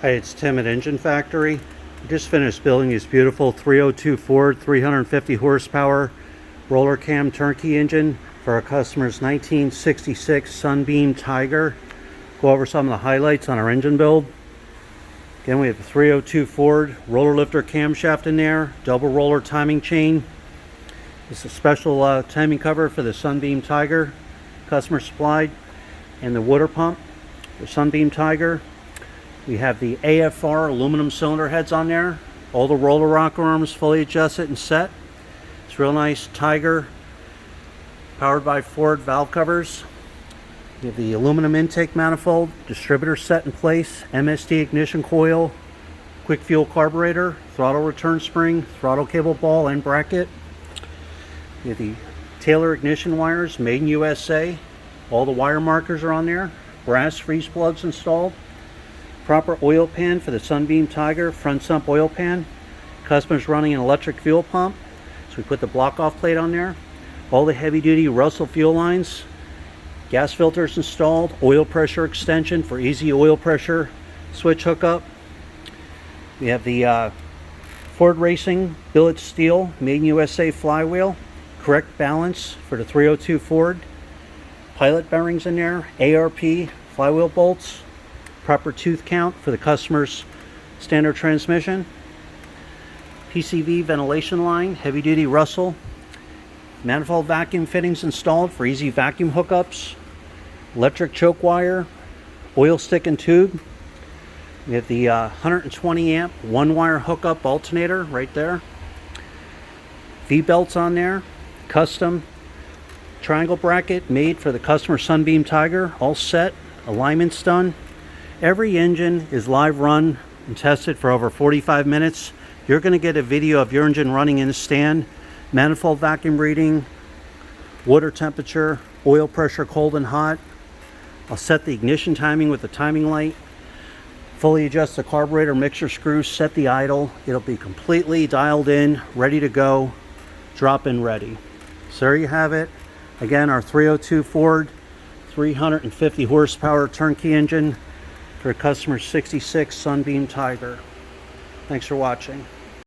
Hi, it's Tim at Engine Factory. We just finished building this beautiful 302 Ford 350 horsepower roller cam turnkey engine for our customer's 1966 Sunbeam Tiger. Go over some of the highlights on our engine build. Again, we have the 302 Ford roller lifter camshaft in there, double roller timing chain. This is a special timing cover for the Sunbeam Tiger, customer supplied, and the water pump for Sunbeam Tiger. We have the AFR aluminum cylinder heads on there. All the roller rocker arms fully adjusted and set. It's real nice Tiger, powered by Ford valve covers. We have the aluminum intake manifold, distributor set in place, MSD ignition coil, quick fuel carburetor, throttle return spring, throttle cable ball and bracket. We have the Taylor ignition wires, made in USA. All the wire markers are on there. Brass freeze plugs installed. Proper oil pan for the Sunbeam Tiger, front sump oil pan. Customer's running an electric fuel pump, so we put the block off plate on there. All the heavy duty Russell fuel lines. Gas filters installed, oil pressure extension for easy oil pressure switch hookup. We have the Ford Racing billet steel, made in USA flywheel. Correct balance for the 302 Ford. Pilot bearings in there, ARP flywheel bolts. Proper tooth count for the customer's standard transmission. PCV ventilation line, heavy duty Russell. Manifold vacuum fittings installed for easy vacuum hookups. Electric choke wire, oil stick and tube. We have the 120 amp one wire hookup alternator right there. V-belts on there. Custom triangle bracket made for the customer Sunbeam Tiger, all set, alignments done. Every engine is live run and tested for over 45 minutes. You're going to get a video of your engine running in a stand, manifold vacuum reading, water temperature, oil pressure cold and hot. I'll set the ignition timing with the timing light, fully adjust the carburetor mixer screws, set the idle. It'll be completely dialed in, ready to go, drop in ready. So there you have it. Again, our 302 Ford 350 horsepower turnkey engine for a customer 66 Sunbeam Tiger. Thanks for watching.